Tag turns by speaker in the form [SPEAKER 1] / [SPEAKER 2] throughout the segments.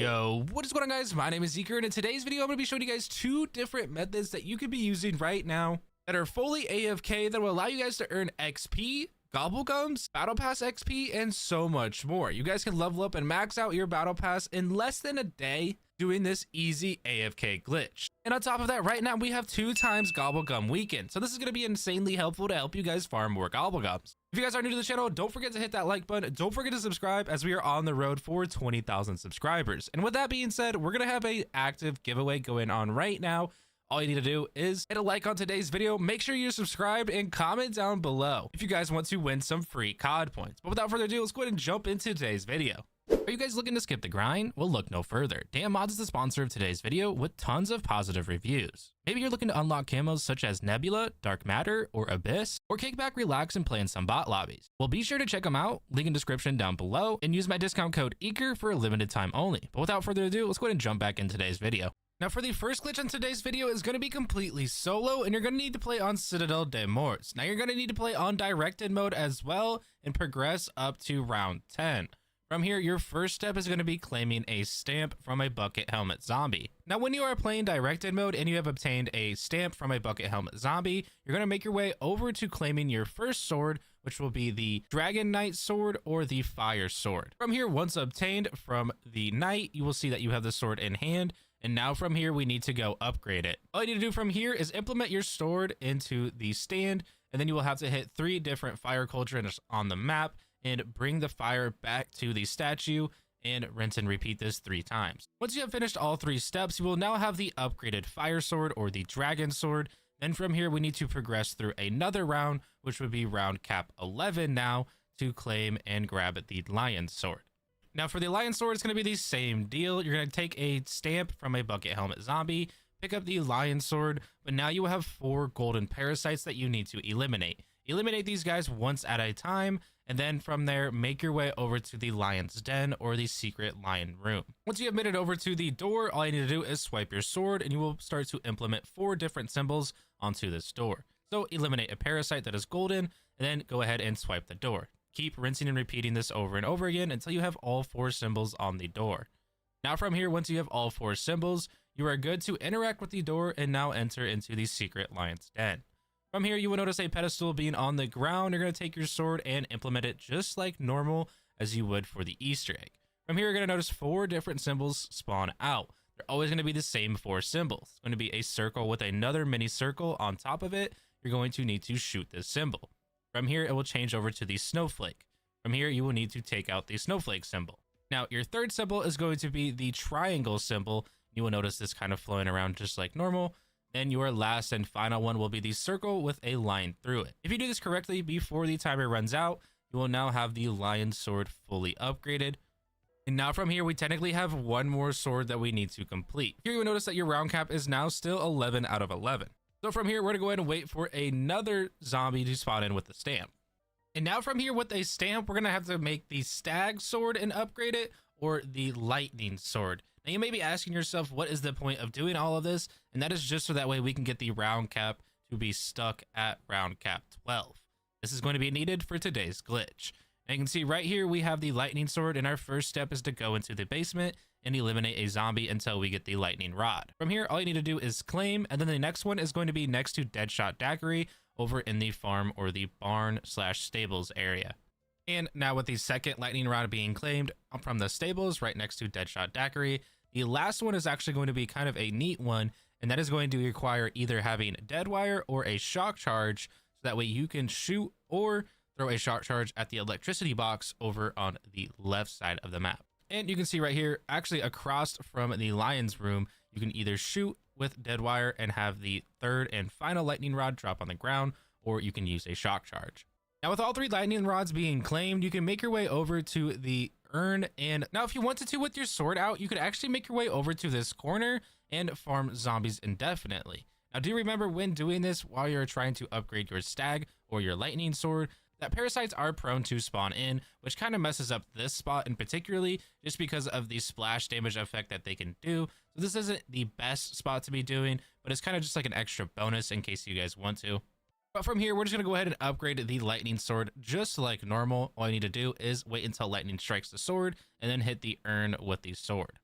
[SPEAKER 1] Yo, what is going on, guys? My name is Zeker, and in today's video I'm going to be showing you guys two different methods that you could be using right now that are fully AFK that will allow you guys to earn XP, Gobblegums, Battle Pass XP, and so much more. You guys can level up and max out your Battle Pass in less than a day doing this easy AFK glitch. And on top of that, right now we have 2 times Gobblegum Weekend. So this is going to be insanely helpful to help you guys farm more Gobblegums. If you guys are new to the channel, don't forget to hit that like button. Don't forget to subscribe as we are on the road for 20,000 subscribers. And with that being said, we're going to have an active giveaway going on right now. All you need to do is hit a like on today's video, make sure you're subscribed, and comment down below if you guys want to win some free COD points. But without further ado, let's go ahead and jump into today's video. Are you guys looking to skip the grind? Well, look no further. Damn Mods is the sponsor of today's video with tons of positive reviews. Maybe you're looking to unlock camos such as Nebula, Dark Matter, or Abyss, or kick back, relax, and play in some bot lobbies. Well, be sure to check them out, link in description down below, and use my discount code EKER for a limited time only. But without further ado, let's go ahead and jump back in today's video. Now, for the first glitch in today's video is going to be completely solo, and you're going to need to play on Citadel des Morts. Now, you're going to need to play on directed mode as well and progress up to round 10. From here, your first step is going to be claiming a stamp from a bucket helmet zombie. Now, when you are playing directed mode and you have obtained a stamp from a bucket helmet zombie, you're going to make your way over to claiming your first sword, which will be the Dragon Knight sword or the Fire sword. From here, once obtained from the Knight, you will see that you have the sword in hand. And now from here, we need to go upgrade it. All you need to do from here is implement your sword into the stand, and then you will have to hit 3 different fire cauldrons on the map and bring the fire back to the statue and rinse and repeat this 3 times. Once you have finished all 3 steps, you will now have the upgraded fire sword or the dragon sword. Then from here, we need to progress through another round, which would be round cap 11 now, to claim and grab the lion sword. Now, for the lion sword, it's going to be the same deal. You're going to take a stamp from a bucket helmet zombie, pick up the lion sword, but now you have 4 golden parasites that you need to eliminate. Eliminate these guys once at a time, and then from there, make your way over to the lion's den or the secret lion room. Once you have made it over to the door, all you need to do is swipe your sword, and you will start to implement 4 different symbols onto this door. So eliminate a parasite that is golden, and then go ahead and swipe the door. Keep rinsing and repeating this over and over again until you have all 4 symbols on the door. Now from here, once you have all 4 symbols, you are good to interact with the door and now enter into the secret lion's den. From here, you will notice a pedestal being on the ground. You're going to take your sword and implement it just like normal as you would for the Easter egg. From here, you're going to notice 4 different symbols spawn out. They're always going to be the same 4 symbols. It's going to be a circle with another mini circle on top of it. You're going to need to shoot this symbol. From here, it will change over to the snowflake. From here, you will need to take out the snowflake symbol. Now, your third symbol is going to be the triangle symbol. You will notice this kind of flowing around just like normal. Then your last and final one will be the circle with a line through it. If you do this correctly before the timer runs out, you will now have the lion sword fully upgraded. And now from here, we technically have 1 more sword that we need to complete. Here you will notice that your round cap is now still 11 out of 11. So from here, we're going to go ahead and wait for another zombie to spawn in with the stamp. And now from here with a stamp, we're going to have to make the stag sword and upgrade it, or the lightning sword. Now you may be asking yourself, what is the point of doing all of this? And that is just so that way we can get the round cap to be stuck at round cap 12. This is going to be needed for today's glitch. And you can see right here, we have the lightning sword, and our first step is to go into the basement and eliminate a zombie until we get the lightning rod. From here, all you need to do is claim, and then the next one is going to be next to Deadshot Daiquiri over in the farm or the barn/stables area. And now with the second lightning rod being claimed from the stables right next to Deadshot Daiquiri, the last one is actually going to be kind of a neat one, and that is going to require either having dead wire or a shock charge, so that way you can shoot or throw a shock charge at the electricity box over on the left side of the map. And you can see right here, actually across from the lion's room, you can either shoot with dead wire and have the third and final lightning rod drop on the ground, or you can use a shock charge. Now with all 3 lightning rods being claimed, you can make your way over to the urn. And now if you wanted to with your sword out, you could actually make your way over to this corner and farm zombies indefinitely. Now do remember, when doing this while you're trying to upgrade your stag or your lightning sword, that parasites are prone to spawn in, which kind of messes up this spot in particularly, just because of the splash damage effect that they can do. So this isn't the best spot to be doing, but it's kind of just like an extra bonus in case you guys want to. But from here, we're just going to go ahead and upgrade the lightning sword just like normal. All you need to do is wait until lightning strikes the sword and then hit the urn with the sword.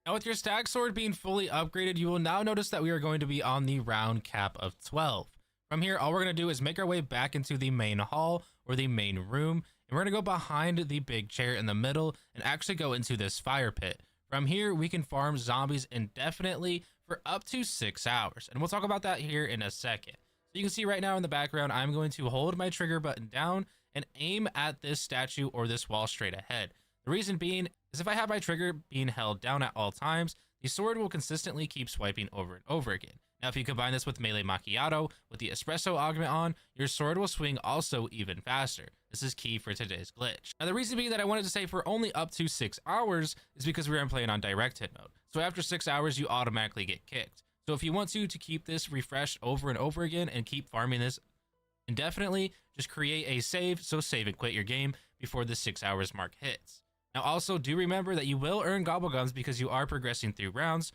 [SPEAKER 1] Now with your stack sword being fully upgraded, you will now notice that we are going to be on the round cap of 12. From here, all we're going to do is make our way back into the main hall or the main room, and we're going to go behind the big chair in the middle and actually go into this fire pit. From here, we can farm zombies indefinitely for up to 6 hours, and we'll talk about that here in a second. So you can see right now in the background, I'm going to hold my trigger button down and aim at this statue or this wall straight ahead. The reason being is if I have my trigger being held down at all times, the sword will consistently keep swiping over and over again. Now, if you combine this with Melee Macchiato with the espresso augment on, your sword will swing also even faster. This is key for today's glitch. Now, the reason being that I wanted to say for only up to 6 hours is because we are playing on direct hit mode. So after 6 hours, you automatically get kicked. So if you want to keep this refreshed over and over again and keep farming this indefinitely, just create a save, so save and quit your game before the 6 hours mark hits. Now also do remember that you will earn gobblegums because you are progressing through rounds.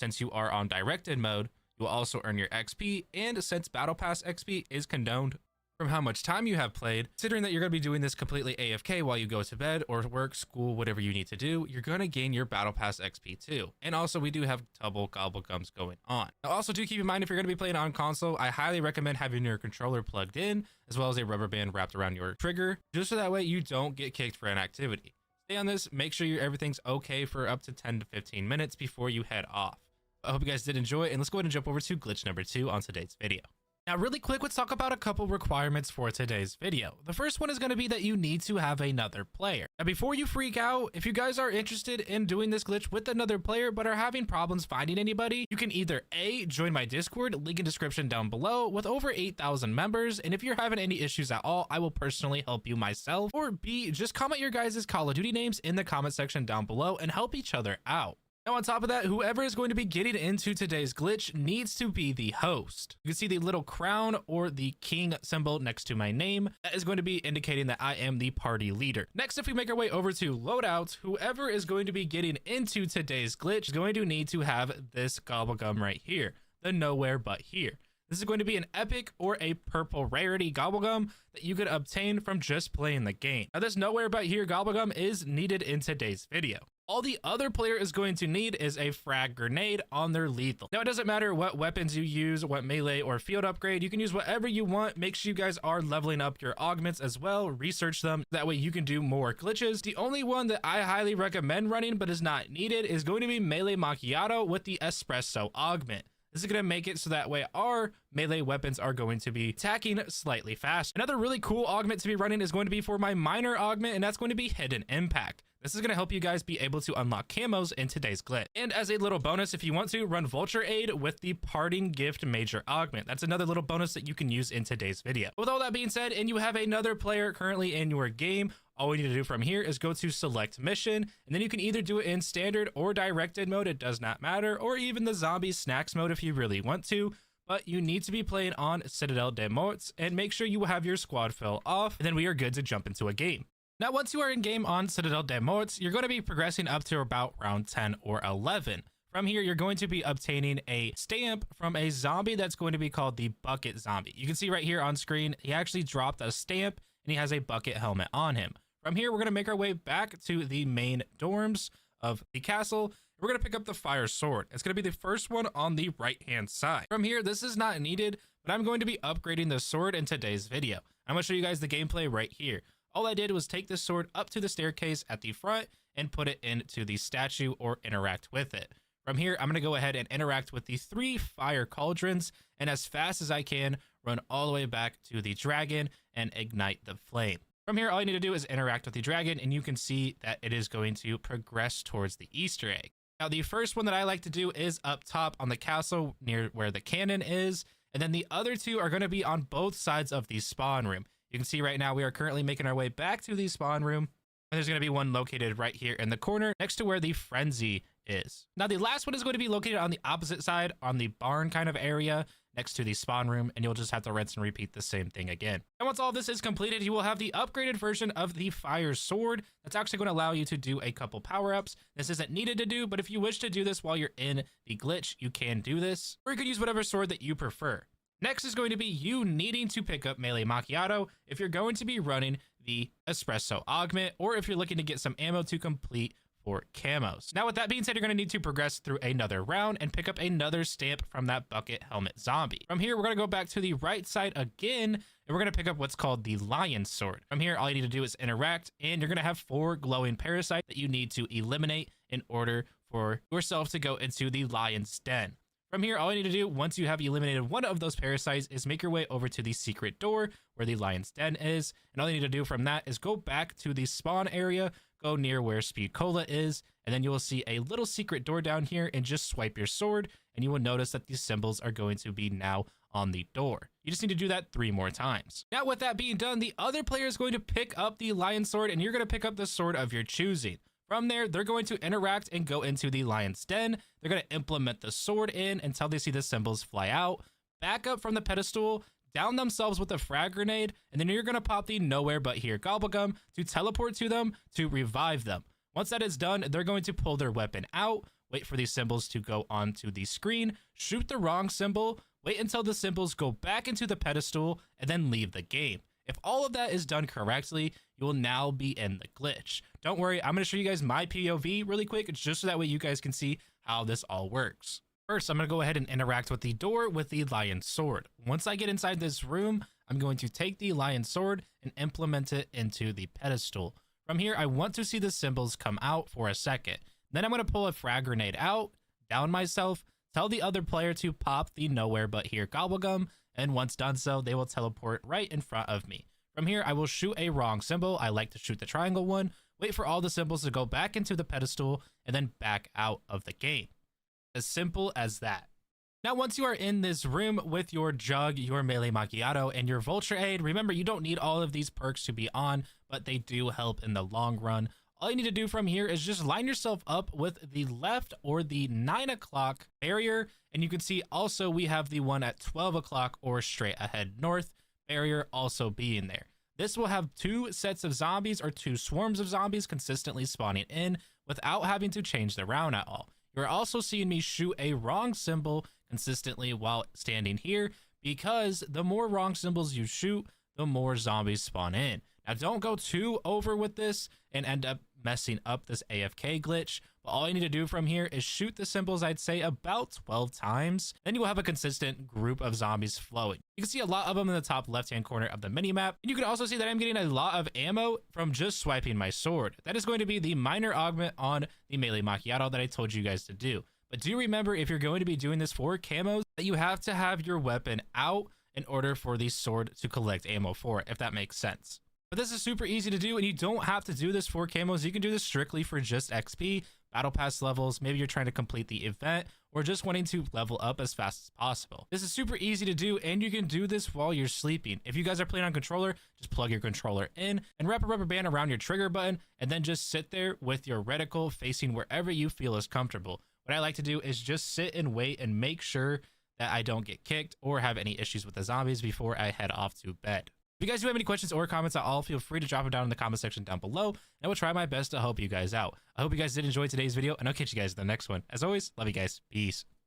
[SPEAKER 1] Since you are on directed mode, you will also earn your XP, and since Battle Pass XP is condoned from how much time you have played, considering that you're going to be doing this completely AFK while you go to bed or work, school, whatever you need to do, you're going to gain your Battle Pass XP too. And also we do have double gobblegums going on. Now also do keep in mind if you're going to be playing on console, I highly recommend having your controller plugged in as well as a rubber band wrapped around your trigger, just so that way you don't get kicked for an activity. Stay on this, make sure everything's okay for up to 10 to 15 minutes before you head off. I hope you guys did enjoy it, and let's go ahead and jump over to glitch number 2 on today's video. Now really quick, let's talk about a couple requirements for today's video. The first one is going to be that you need to have another player. Now before you freak out, if you guys are interested in doing this glitch with another player but are having problems finding anybody, you can either A, join my Discord, link in description down below, with over 8,000 members, and if you're having any issues at all, I will personally help you myself, or B, just comment your guys' Call of Duty names in the comment section down below and help each other out. Now on top of that, whoever is going to be getting into today's glitch needs to be the host. You can see the little crown or the king symbol next to my name. That is going to be indicating that I am the party leader. Next, if we make our way over to loadouts, whoever is going to be getting into today's glitch is going to need to have this gobblegum right here, the nowhere but here. This is going to be an epic or a purple rarity gobblegum that you could obtain from just playing the game. Now this nowhere but here gobblegum is needed in today's video. All the other player is going to need is a frag grenade on their lethal. Now, it doesn't matter what weapons you use, what melee or field upgrade, you can use whatever you want. Make sure you guys are leveling up your augments as well, research them. That way you can do more glitches. The only one that I highly recommend running but is not needed is going to be Melee Macchiato with the espresso augment. This is going to make it so that way our melee weapons are going to be attacking slightly fast. Another really cool augment to be running is going to be for my minor augment, and that's going to be Hidden Impact. This is going to help you guys be able to unlock camos in today's glitch. And as a little bonus, if you want to, run Vulture Aid with the Parting Gift Major Augment. That's another little bonus that you can use in today's video. With all that being said, and you have another player currently in your game, all we need to do from here is go to select mission, and then you can either do it in standard or directed mode, it does not matter, or even the zombie snacks mode if you really want to. But you need to be playing on Citadel des Morts, and make sure you have your squad fill off, and then we are good to jump into a game. Now, once you are in game on Citadel des Morts, you're going to be progressing up to about round 10 or 11. From here, you're going to be obtaining a stamp from a zombie that's going to be called the Bucket Zombie. You can see right here on screen, he actually dropped a stamp, and he has a bucket helmet on him. From here, we're going to make our way back to the main dorms of the castle. We're going to pick up the fire sword. It's going to be the first one on the right-hand side. From here, this is not needed, but I'm going to be upgrading the sword in today's video. I'm going to show you guys the gameplay right here. All I did was take this sword up to the staircase at the front and put it into the statue or interact with it. From here, I'm going to go ahead and interact with the 3 fire cauldrons, and as fast as I can, run all the way back to the dragon and ignite the flame. From here, all you need to do is interact with the dragon, and you can see that it is going to progress towards the Easter egg. Now, the first one that I like to do is up top on the castle near where the cannon is, and then the other 2 are going to be on both sides of the spawn room. You can see right now we are currently making our way back to the spawn room, and there's going to be one located right here in the corner next to where the frenzy is. Now, the last one is going to be located on the opposite side on the barn kind of area next to the spawn room, and you'll just have to rinse and repeat the same thing again. And once all this is completed, you will have the upgraded version of the fire sword. That's actually going to allow you to do a couple power-ups. This isn't needed to do, but if you wish to do this while you're in the glitch, you can do this, or you could use whatever sword that you prefer. Next is going to be you needing to pick up Melee Macchiato if you're going to be running the espresso augment, or if you're looking to get some ammo to complete 4 camos. Now with that being said, you're going to need to progress through another round and pick up another stamp from that bucket helmet zombie. From here, we're going to go back to the right side again, and we're going to pick up what's called the lion sword. From here, all you need to do is interact, and you're going to have 4 glowing parasites that you need to eliminate in order for yourself to go into the lion's den. From here, all you need to do once you have eliminated one of those parasites is make your way over to the secret door where the lion's den is. And all you need to do from that is go back to the spawn area, go near where Speed Cola is, and then you will see a little secret door down here, and just swipe your sword and you will notice that these symbols are going to be now on the door. You just need to do that 3 more times. Now with that being done, the other player is going to pick up the lion sword, and you're going to pick up the sword of your choosing. From there, they're going to interact and go into the lion's den. They're going to implement the sword in until they see the symbols fly out, back up from the pedestal, down themselves with a frag grenade, and then you're going to pop the nowhere but here gobblegum to teleport to them to revive them. Once that is done, they're going to pull their weapon out, wait for these symbols to go onto the screen, shoot the wrong symbol, wait until the symbols go back into the pedestal, and then leave the game. If all of that is done correctly, you will now be in the glitch. Don't worry, I'm going to show you guys my POV really quick, just so that way you guys can see how this all works. First, I'm going to go ahead and interact with the door with the lion sword. Once I get inside this room, I'm going to take the lion sword and implement it into the pedestal. From here, I want to see the symbols come out for a second. Then I'm going to pull a frag grenade out, down myself, tell the other player to pop the nowhere but here gobblegum, and once done so, they will teleport right in front of me. From here, I will shoot a wrong symbol. I like to shoot the triangle one, wait for all the symbols to go back into the pedestal, and then back out of the game. As simple as that. Now, once you are in this room with your jug, your melee macchiato, and your vulture aid, remember, you don't need all of these perks to be on, but they do help in the long run. All you need to do from here is just line yourself up with the left or the 9 o'clock barrier. And you can see also we have the one at 12 o'clock or straight ahead north barrier also being there. This will have 2 sets of zombies or 2 swarms of zombies consistently spawning in without having to change the round at all. You're also seeing me shoot a wrong symbol consistently while standing here, because the more wrong symbols you shoot, the more zombies spawn in. Now, don't go too over with this and end up messing up this AFK glitch, but all you need to do from here is shoot the symbols, I'd say about 12 times. Then you will have a consistent group of zombies flowing. You can see a lot of them in the top left-hand corner of the minimap, and you can also see that I'm getting a lot of ammo from just swiping my sword. That is going to be the minor augment on the melee macchiato that I told you guys to do. But do remember, if you're going to be doing this for camos, that you have to have your weapon out in order for the sword to collect ammo for it, if that makes sense. But this is super easy to do, and you don't have to do this for camos. You can do this strictly for just XP, battle pass levels. Maybe you're trying to complete the event or just wanting to level up as fast as possible. This is super easy to do, and you can do this while you're sleeping. If you guys are playing on controller, just plug your controller in and wrap a rubber band around your trigger button, and then just sit there with your reticle facing wherever you feel is comfortable. What I like to do is just sit and wait and make sure that I don't get kicked or have any issues with the zombies before I head off to bed. If you guys do have any questions or comments at all, feel free to drop them down in the comment section down below, and I will try my best to help you guys out. I hope you guys did enjoy today's video, and I'll catch you guys in the next one. As always, love you guys. Peace.